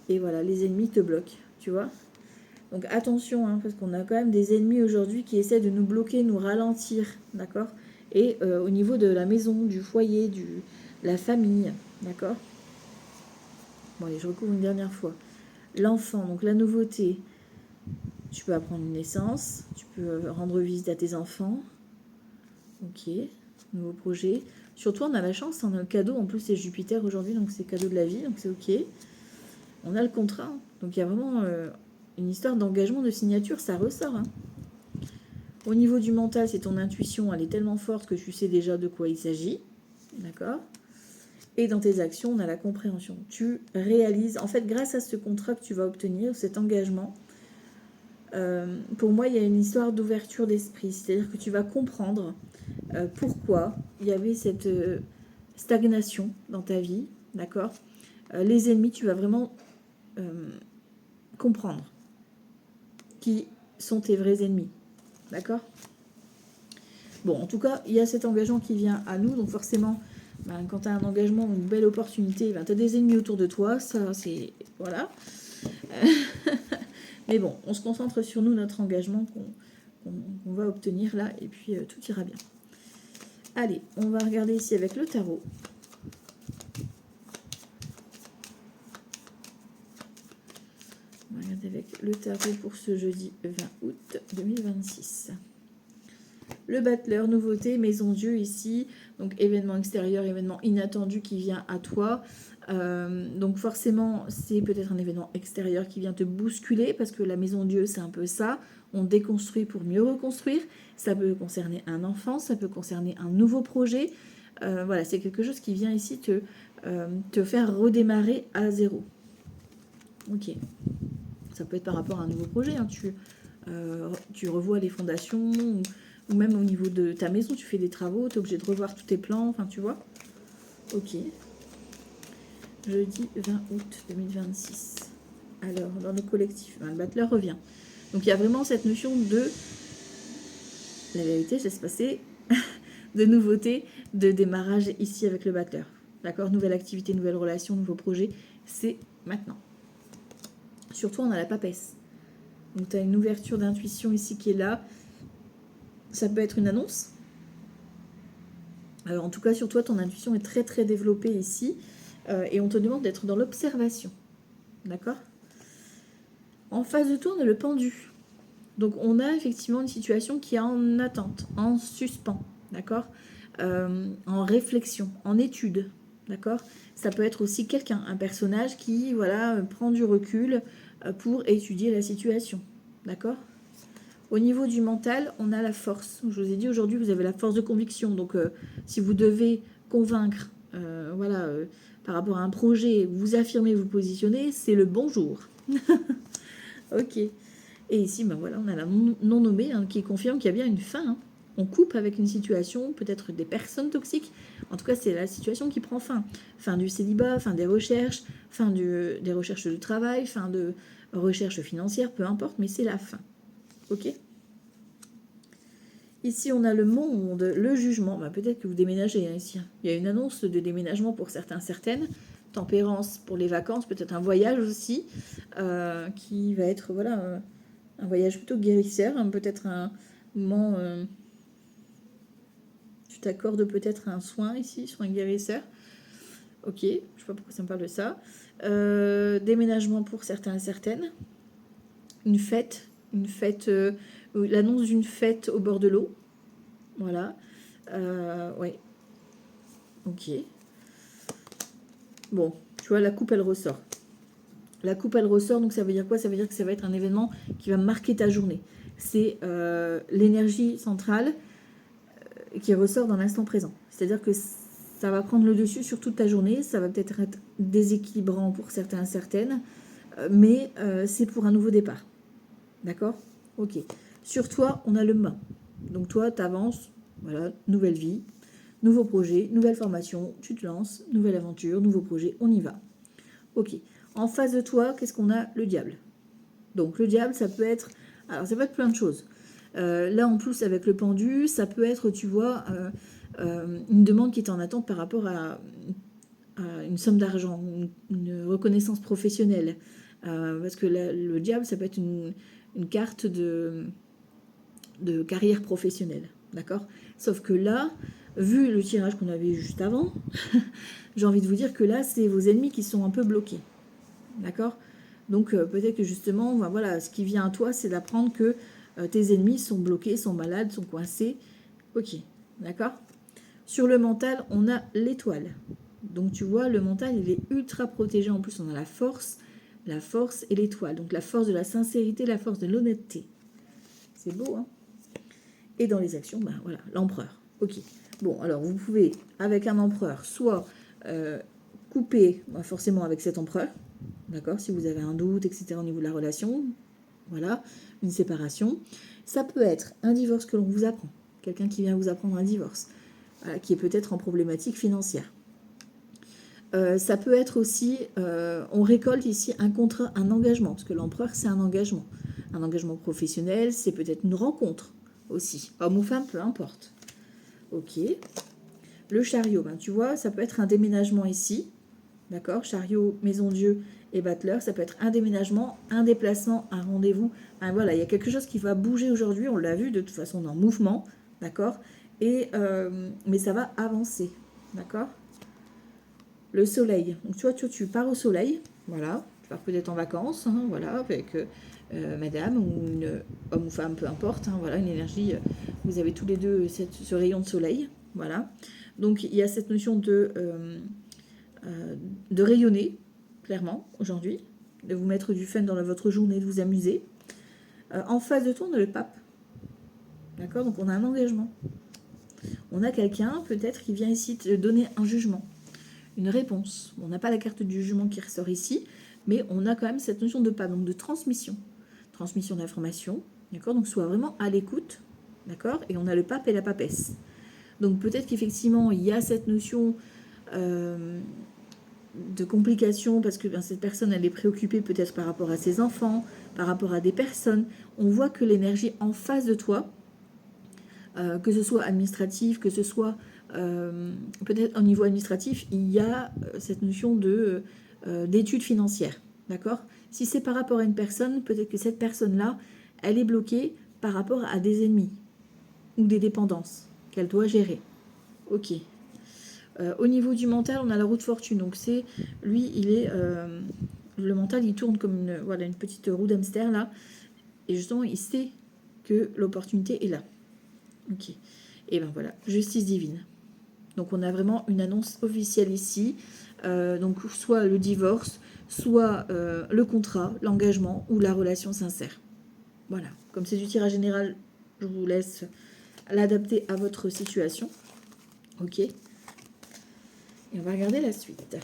Et voilà, les ennemis te bloquent, tu vois? Donc attention, hein, parce qu'on a quand même des ennemis aujourd'hui qui essaient de nous bloquer, nous ralentir, d'accord? Et au niveau de la maison, du foyer, de la famille, d'accord? Bon allez, je recouvre une dernière fois. L'enfant, donc la nouveauté, tu peux apprendre une naissance, tu peux rendre visite à tes enfants. Ok, nouveau projet. Surtout, on a la chance, on a le cadeau, en plus c'est Jupiter aujourd'hui, donc c'est cadeau de la vie, donc c'est ok. On a le contrat, donc il y a vraiment une histoire d'engagement, de signature, ça ressort. Hein. Au niveau du mental, c'est ton intuition, elle est tellement forte que tu sais déjà de quoi il s'agit. D'accord? Et dans tes actions, on a la compréhension. Tu réalises, en fait, grâce à ce contrat que tu vas obtenir, cet engagement, pour moi, il y a une histoire d'ouverture d'esprit. C'est-à-dire que tu vas comprendre pourquoi il y avait cette stagnation dans ta vie. D'accord? Les ennemis, tu vas vraiment comprendre qui sont tes vrais ennemis. D'accord? Bon, en tout cas, il y a cet engagement qui vient à nous. Donc forcément, quand tu as un engagement, une belle opportunité, tu as des ennemis autour de toi. Ça, c'est... Voilà. Mais bon, on se concentre sur nous, notre engagement qu'on va obtenir là. Et puis, tout ira bien. Allez, on va regarder ici avec le tarot. On va regarder avec le tarot pour ce jeudi 20 août 2026. Le battleur, nouveauté, maison Dieu ici. Donc événement extérieur, événement inattendu qui vient à toi. Donc forcément, c'est peut-être un événement extérieur qui vient te bousculer parce que la maison Dieu, c'est un peu ça. On déconstruit pour mieux reconstruire. Ça peut concerner un enfant, ça peut concerner un nouveau projet. Voilà, c'est quelque chose qui vient ici te faire redémarrer à zéro. Ok. Ça peut être par rapport à un nouveau projet. Hein. Tu revois les fondations ou même au niveau de ta maison, tu fais des travaux, tu es obligé de revoir tous tes plans, enfin tu vois. Ok. Jeudi 20 août 2026. Alors, dans le collectif, le battleur revient. Donc il y a vraiment cette notion de... La vérité, je laisse passer. De nouveauté, de démarrage ici avec le battleur. D'accord? Nouvelle activité, nouvelle relation, nouveau projet. C'est maintenant. Surtout, on a la papesse. Donc tu as une ouverture d'intuition ici qui est là. Ça peut être une annonce. En tout cas, sur toi, ton intuition est très très développée ici. Et on te demande d'être dans l'observation. D'accord? En face de toi, on a le pendu. Donc on a effectivement une situation qui est en attente, en suspens. D'accord? En réflexion, en étude. D'accord? Ça peut être aussi quelqu'un, un personnage qui voilà, prend du recul pour étudier la situation. D'accord? Au niveau du mental, on a la force. Je vous ai dit aujourd'hui, vous avez la force de conviction. Donc, si vous devez convaincre, voilà, par rapport à un projet, vous affirmez, vous positionnez, c'est le bonjour. Ok. Et ici, ben voilà, on a la non nommée hein, qui confirme qu'il y a bien une fin. Hein. On coupe avec une situation, peut-être des personnes toxiques. En tout cas, c'est la situation qui prend fin. Fin du célibat, fin des recherches, fin des recherches de travail, fin de recherches financières, peu importe, mais c'est la fin. Ok. Ici, on a le monde, le jugement. Bah, peut-être que vous déménagez hein, ici. Il y a une annonce de déménagement pour certains, certaines. Tempérance pour les vacances, peut-être un voyage aussi, qui va être voilà un voyage plutôt guérisseur. Hein, peut-être un moment... tu t'accordes peut-être un soin ici, soin guérisseur. Ok, je ne sais pas pourquoi ça me parle de ça. Déménagement pour certains, certaines. Une fête, l'annonce d'une fête au bord de l'eau. Voilà. Ouais. Ok. Bon, tu vois, la coupe, elle ressort. La coupe, elle ressort, donc ça veut dire quoi? Ça veut dire que ça va être un événement qui va marquer ta journée. C'est l'énergie centrale qui ressort dans l'instant présent. C'est-à-dire que ça va prendre le dessus sur toute ta journée. Ça va peut-être être déséquilibrant pour certains, certaines. Mais c'est pour un nouveau départ. D'accord? Ok. Sur toi, on a le main. Donc toi, tu avances. Voilà, nouvelle vie. Nouveau projet, nouvelle formation, tu te lances, nouvelle aventure, nouveau projet, on y va. Ok. En face de toi, qu'est-ce qu'on a? Le diable. Donc le diable, ça peut être... Alors ça peut être plein de choses. Là, en plus, avec le pendu, ça peut être, tu vois, une demande qui est en attente par rapport à une somme d'argent, une reconnaissance professionnelle. Parce que le diable, ça peut être une carte de carrière professionnelle. D'accord? Sauf que là, vu le tirage qu'on avait juste avant, j'ai envie de vous dire que là, c'est vos ennemis qui sont un peu bloqués. D'accord? Donc, peut-être que justement, ben, voilà, ce qui vient à toi, c'est d'apprendre que tes ennemis sont bloqués, sont malades, sont coincés. Ok, d'accord? Sur le mental, on a l'étoile. Donc, tu vois, le mental, il est ultra protégé. En plus, on a la force. la force et l'étoile. Donc la force de la sincérité, la force de l'honnêteté. C'est beau, hein? Et dans les actions, ben voilà, l'empereur. Ok. Bon, alors vous pouvez, avec un empereur, soit couper forcément avec cet empereur, d'accord, si vous avez un doute, etc. au niveau de la relation, voilà, une séparation. Ça peut être un divorce que l'on vous apprend, quelqu'un qui vient vous apprendre un divorce, qui est peut-être en problématique financière. Ça peut être aussi, on récolte ici un contrat, un engagement, parce que l'empereur, c'est un engagement professionnel, c'est peut-être une rencontre aussi, homme ou femme, peu importe. Ok. Le chariot, ben, tu vois, ça peut être un déménagement ici, d'accord, chariot, maison Dieu et battleur, ça peut être un déménagement, un déplacement, un rendez-vous. Enfin, voilà, il y a quelque chose qui va bouger aujourd'hui, on l'a vu, de toute façon, on est en mouvement, d'accord, mais ça va avancer, d'accord. Le soleil, donc tu vois, tu pars au soleil, voilà, tu pars peut-être en vacances, hein, voilà, avec madame ou une homme ou femme, peu importe, hein, voilà, une énergie, vous avez tous les deux ce rayon de soleil, voilà. Donc il y a cette notion de rayonner, clairement, aujourd'hui, de vous mettre du fun dans votre journée, de vous amuser. En face de toi, on a le pape, d'accord, donc on a un engagement. On a quelqu'un, peut-être, qui vient ici te donner un jugement. Une réponse. On n'a pas la carte du jugement qui ressort ici, mais on a quand même cette notion de pas, donc de transmission. Transmission d'informations, d'accord. Donc soit vraiment à l'écoute, d'accord. Et on a le pape et la papesse. Donc peut-être qu'effectivement, il y a cette notion de complications, parce que cette personne, elle est préoccupée peut-être par rapport à ses enfants, par rapport à des personnes. On voit que l'énergie en face de toi, que ce soit administratif, que ce soit peut-être au niveau administratif, il y a cette notion d'études financières, d'accord. Si c'est par rapport à une personne, peut-être que cette personne-là, elle est bloquée par rapport à des ennemis ou des dépendances qu'elle doit gérer. Ok. Au niveau du mental, on a la roue de fortune, donc c'est, lui, il est, le mental, il tourne comme une petite roue d'hamster là, et justement, il sait que l'opportunité est là. Ok. Et ben voilà, justice divine. Donc on a vraiment une annonce officielle ici. Donc soit le divorce, soit le contrat, l'engagement ou la relation sincère. Voilà. Comme c'est du tirage général, je vous laisse l'adapter à votre situation. Ok. Et on va regarder la suite.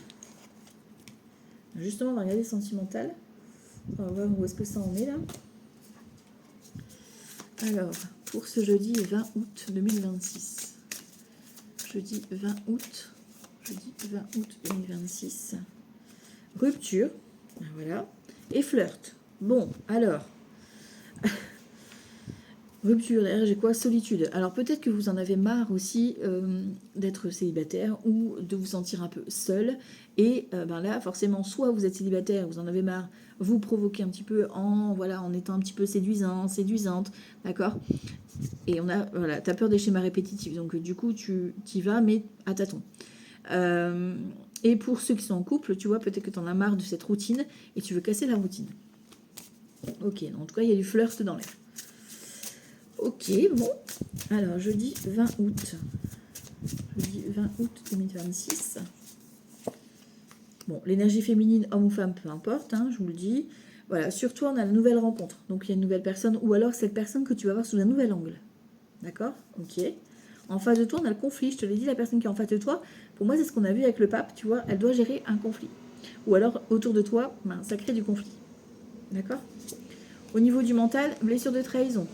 Justement, on va regarder sentimental. On va voir où est-ce que ça en est là. Alors, pour ce jeudi 20 août 2026. Jeudi 20 août 2026. Rupture, voilà. Et flirt. Bon, alors. Rupture, derrière j'ai quoi? Solitude. Alors peut-être que vous en avez marre aussi d'être célibataire ou de vous sentir un peu seul. Et là, forcément, soit vous êtes célibataire, vous en avez marre, vous provoquez un petit peu en étant un petit peu séduisant, séduisante, d'accord. Et on a, voilà, t'as peur des schémas répétitifs, donc du coup tu y vas, mais à tâtons. Et pour ceux qui sont en couple, tu vois, peut-être que tu en as marre de cette routine et tu veux casser la routine. Ok, en tout cas, il y a du flirt dans l'air. Ok, bon. Alors, jeudi 20 août. Jeudi 20 août 2026. Bon, l'énergie féminine, homme ou femme, peu importe, hein, je vous le dis. Voilà, sur toi, on a la nouvelle rencontre. Donc, il y a une nouvelle personne, ou alors cette personne que tu vas voir sous un nouvel angle. D'accord? Ok. En face de toi, on a le conflit. Je te l'ai dit, la personne qui est en face de toi, pour moi, c'est ce qu'on a vu avec le pape, tu vois, elle doit gérer un conflit. Ou alors, autour de toi, ça crée du conflit. D'accord? Au niveau du mental, blessure de trahison.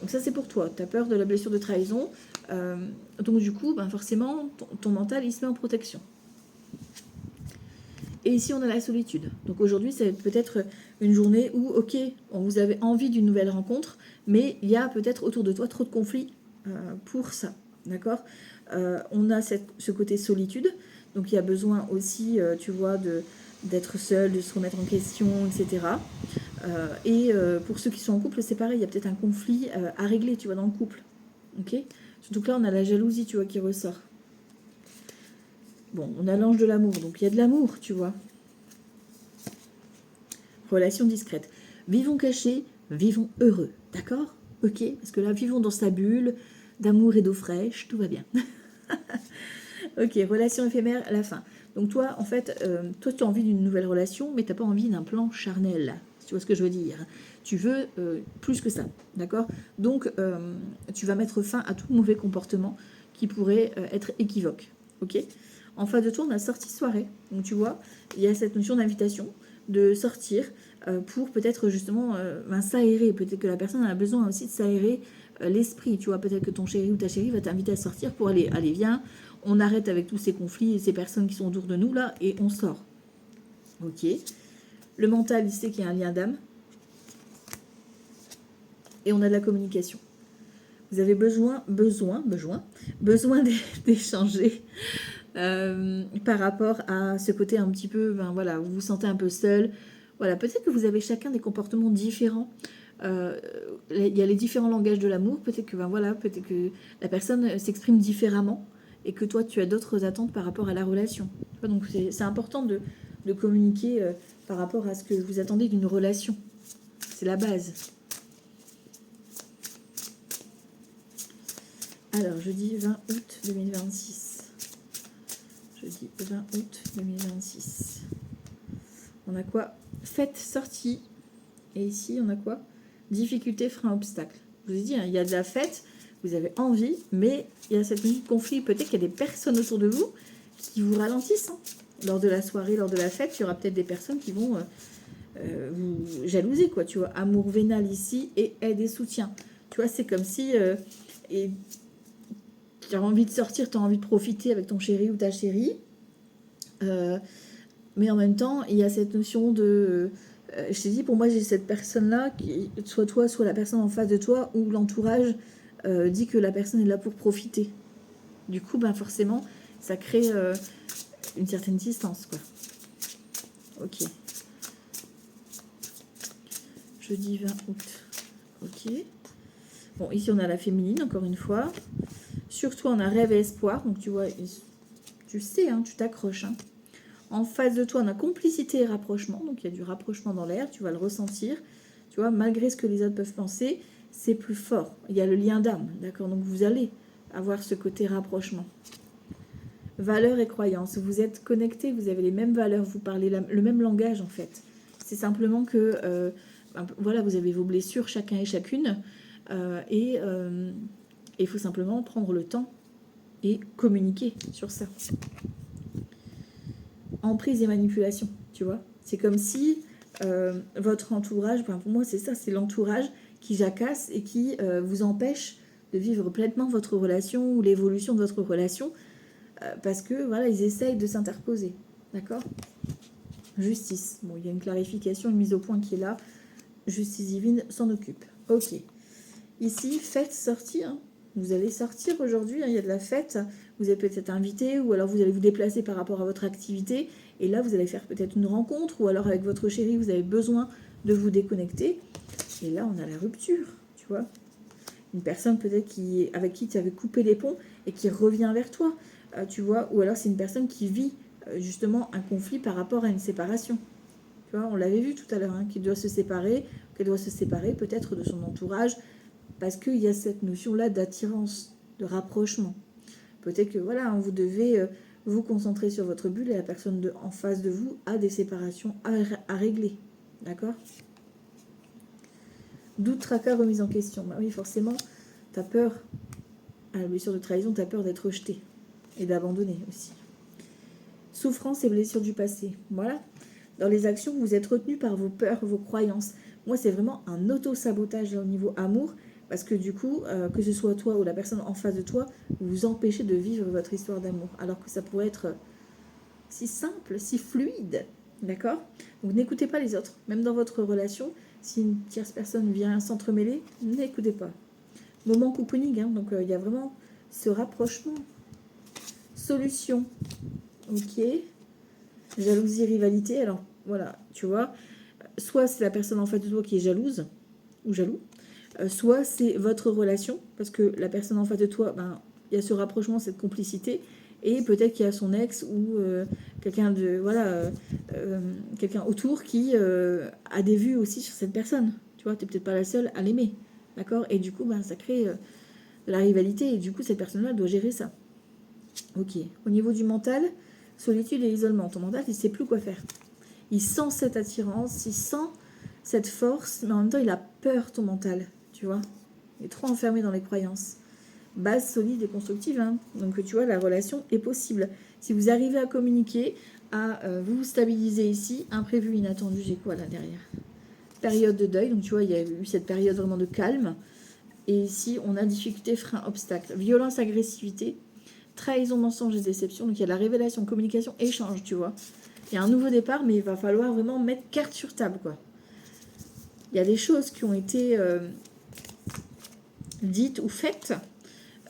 Donc ça, c'est pour toi. Tu as peur de la blessure de trahison. Donc du coup, forcément, ton mental, il se met en protection. Et ici, on a la solitude. Donc aujourd'hui, c'est peut-être une journée où, ok, vous avez envie d'une nouvelle rencontre, mais il y a peut-être autour de toi trop de conflits pour ça. D'accord. On a ce côté solitude. Donc il y a besoin aussi, tu vois, d'être seul, de se remettre en question, etc. Pour ceux qui sont en couple, c'est pareil, il y a peut-être un conflit à régler, tu vois, dans le couple. Ok. Surtout que là, on a la jalousie, tu vois, qui ressort. Bon, on a l'ange de l'amour, donc il y a de l'amour, tu vois. Relation discrète. Vivons cachés, vivons heureux, d'accord? Ok. Parce que là, vivons dans sa bulle d'amour et d'eau fraîche, tout va bien. Ok, relation éphémère, à la fin. Donc toi, en fait, toi, tu as envie d'une nouvelle relation, mais tu n'as pas envie d'un plan charnel. Tu vois ce que je veux dire? Tu veux plus que ça, d'accord? Donc, tu vas mettre fin à tout mauvais comportement qui pourrait être équivoque, ok? En face de toi, on a sortie soirée. Donc, tu vois, il y a cette notion d'invitation, de sortir pour peut-être justement s'aérer. Peut-être que la personne a besoin aussi de s'aérer l'esprit, tu vois. Peut-être que ton chéri ou ta chérie va t'inviter à sortir pour aller, allez, viens, on arrête avec tous ces conflits et ces personnes qui sont autour de nous, là, et on sort. Ok. Le mental, il sait qu'il y a un lien d'âme. Et on a de la communication. Vous avez besoin d'échanger par rapport à ce côté un petit peu, ben voilà, vous vous sentez un peu seul. Voilà, peut-être que vous avez chacun des comportements différents. Il y a les différents langages de l'amour. Peut-être que, ben voilà, peut-être que la personne s'exprime différemment et que toi, tu as d'autres attentes par rapport à la relation. Donc, c'est important de communiquer par rapport à ce que vous attendez d'une relation. C'est la base. Alors, jeudi 20 août 2026. Jeudi 20 août 2026. On a quoi? Fête, sortie. Et ici, on a quoi? Difficulté, frein, obstacle. Je vous ai dit, hein, il y a de la fête, vous avez envie, mais il y a cette minute de conflit. Peut-être qu'il y a des personnes autour de vous qui vous ralentissent. Hein. Lors de la soirée, lors de la fête, il y aura peut-être des personnes qui vont vous jalouser, quoi. Tu vois, amour vénal ici et aide et soutien. Tu vois, c'est comme si... et tu as envie de sortir, tu as envie de profiter avec ton chéri ou ta chérie. Mais en même temps, il y a cette notion de... je t'ai dit, pour moi, j'ai cette personne-là, qui soit toi, soit la personne en face de toi, où l'entourage dit que la personne est là pour profiter. Du coup, ben forcément, ça crée une certaine distance, quoi. Ok. Jeudi 20 août. Ok. Bon, ici, on a la féminine, encore une fois. Sur toi, on a rêve et espoir. Donc, tu vois, tu sais, hein, tu t'accroches. Hein. En face de toi, on a complicité et rapprochement. Donc, il y a du rapprochement dans l'air. Tu vas le ressentir. Tu vois, malgré ce que les autres peuvent penser, c'est plus fort. Il y a le lien d'âme. D'accord? Donc, vous allez avoir ce côté rapprochement. Valeurs et croyances. Vous êtes connectés, vous avez les mêmes valeurs, vous parlez le même langage, en fait. C'est simplement que, voilà, vous avez vos blessures, chacun et chacune. Et il faut simplement prendre le temps et communiquer sur ça. Emprise et manipulation, tu vois. C'est comme si votre entourage, enfin pour moi c'est ça, c'est l'entourage qui jacasse et qui vous empêche de vivre pleinement votre relation ou l'évolution de votre relation parce que voilà, ils essayent de s'interposer. D'accord? Justice. Bon, il y a une clarification, une mise au point qui est là. Justice divine s'en occupe. Ok. Ici, fête, sortie. Hein. Vous allez sortir aujourd'hui, hein, il y a de la fête. Vous êtes peut-être invité ou alors vous allez vous déplacer par rapport à votre activité. Et là, vous allez faire peut-être une rencontre ou alors avec votre chéri, vous avez besoin de vous déconnecter. Et là, on a la rupture, tu vois. Une personne peut-être avec qui tu avais coupé les ponts et qui revient vers toi, tu vois. Ou alors c'est une personne qui vit justement un conflit par rapport à une séparation. Tu vois, on l'avait vu tout à l'heure, hein, qui doit se séparer, qu'elle doit se séparer peut-être de son entourage, parce qu'il y a cette notion-là d'attirance, de rapprochement. Peut-être que voilà, hein, vous devez vous concentrer sur votre bulle et la personne en face de vous a des séparations à régler. D'accord? Doute, tracas, remise en question. Bah oui, forcément, tu as peur, à la blessure de trahison, tu as peur d'être rejeté et d'abandonner aussi. Souffrance et blessures du passé. Voilà. Dans les actions, vous êtes retenu par vos peurs, vos croyances. Moi, c'est vraiment un auto-sabotage au niveau amour, parce que du coup, que ce soit toi ou la personne en face de toi, vous vous empêchez de vivre votre histoire d'amour, alors que ça pourrait être si simple, si fluide. D'accord? Donc n'écoutez pas les autres. Même dans votre relation, si une tierce personne vient s'entremêler, n'écoutez pas. Moment cocooning, hein, donc il y a vraiment ce rapprochement. Solution. Ok. Jalousie, rivalité. Alors voilà, tu vois, soit c'est la personne en face de toi qui est jalouse ou jaloux, soit c'est votre relation, parce que la personne en face de toi, ben, il y a ce rapprochement, cette complicité, et peut-être qu'il y a son ex ou quelqu'un de voilà, quelqu'un autour qui a des vues aussi sur cette personne. Tu vois, tu n'es peut-être pas la seule à l'aimer, d'accord? Et du coup, ben, ça crée de la rivalité, et du coup, cette personne-là doit gérer ça. Ok. Au niveau du mental, solitude et isolement. Ton mental, il ne sait plus quoi faire. Il sent cette attirance, il sent cette force, mais en même temps, il a peur, ton mental, tu vois. Il est trop enfermé dans les croyances. Base solide et constructive, hein. Donc tu vois, la relation est possible. Si vous arrivez à communiquer, à vous stabiliser ici, imprévu, inattendu, j'ai quoi là derrière? Période de deuil, donc tu vois, il y a eu cette période vraiment de calme. Et ici, on a difficulté, frein, obstacle, violence, agressivité, trahison, mensonge et déception. Donc il y a la révélation, communication, échange, tu vois. Il y a un nouveau départ, mais il va falloir vraiment mettre carte sur table, quoi. Il y a des choses qui ont été dites ou faites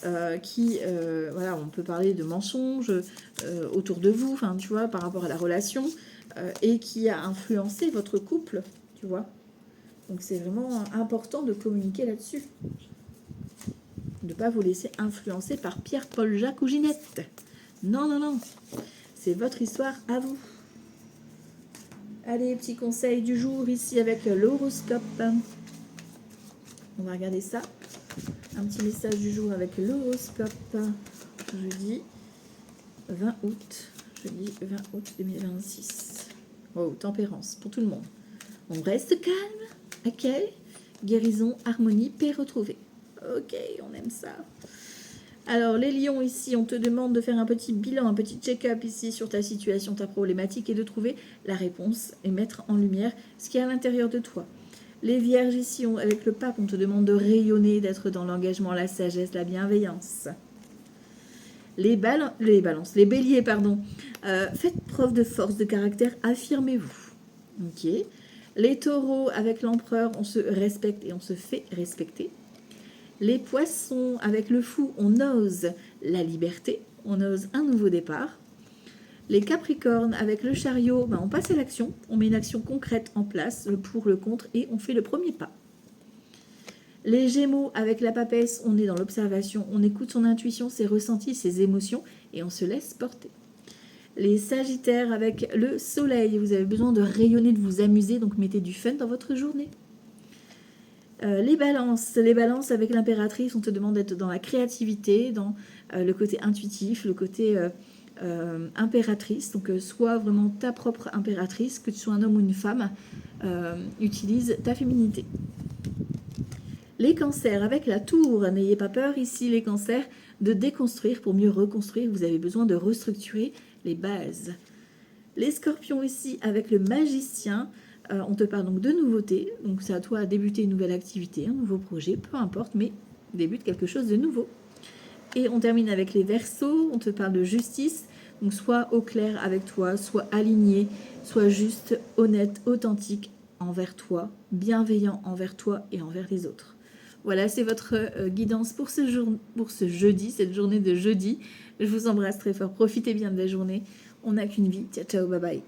voilà, on peut parler de mensonges autour de vous, enfin, tu vois, par rapport à la relation, et qui a influencé votre couple, tu vois. Donc c'est vraiment important de communiquer là-dessus. De ne pas vous laisser influencer par Pierre, Paul, Jacques ou Ginette. Non, non, non. C'est votre histoire à vous. Allez, petit conseil du jour ici avec l'horoscope. On va regarder ça. Un petit message du jour avec l'horoscope. Jeudi 20 août. Jeudi 20 août 2026. Oh, tempérance pour tout le monde. On reste calme. Ok. Guérison, harmonie, paix retrouvée. Ok, on aime ça. Alors, les lions ici, on te demande de faire un petit bilan, un petit check-up ici sur ta situation, ta problématique et de trouver la réponse et mettre en lumière ce qui est à l'intérieur de toi. Les vierges ici, avec le pape, on te demande de rayonner, d'être dans l'engagement, la sagesse, la bienveillance. Les béliers, pardon. Faites preuve de force, de caractère, affirmez-vous. Ok. Les taureaux, avec l'empereur, on se respecte et on se fait respecter. Les poissons, avec le fou, on ose la liberté, on ose un nouveau départ. Les capricornes, avec le chariot, on passe à l'action, on met une action concrète en place, le pour, le contre, et on fait le premier pas. Les gémeaux, avec la papesse, on est dans l'observation, on écoute son intuition, ses ressentis, ses émotions, et on se laisse porter. Les sagittaires, avec le soleil, vous avez besoin de rayonner, de vous amuser, donc mettez du fun dans votre journée. Les balances avec l'impératrice, on te demande d'être dans la créativité, dans le côté intuitif, le côté impératrice. Donc sois vraiment ta propre impératrice, que tu sois un homme ou une femme, utilise ta féminité. Les cancers avec la tour, n'ayez pas peur ici les cancers de déconstruire pour mieux reconstruire. Vous avez besoin de restructurer les bases. Les scorpions ici avec le magicien. On te parle donc de nouveautés, donc c'est à toi à débuter une nouvelle activité, un nouveau projet, peu importe, mais débute quelque chose de nouveau. Et on termine avec les verseaux, on te parle de justice, donc sois au clair avec toi, sois aligné, sois juste, honnête, authentique envers toi, bienveillant envers toi et envers les autres. Voilà, c'est votre guidance pour ce jeudi, cette journée de jeudi. Je vous embrasse très fort, profitez bien de la journée, on n'a qu'une vie, ciao ciao, bye bye.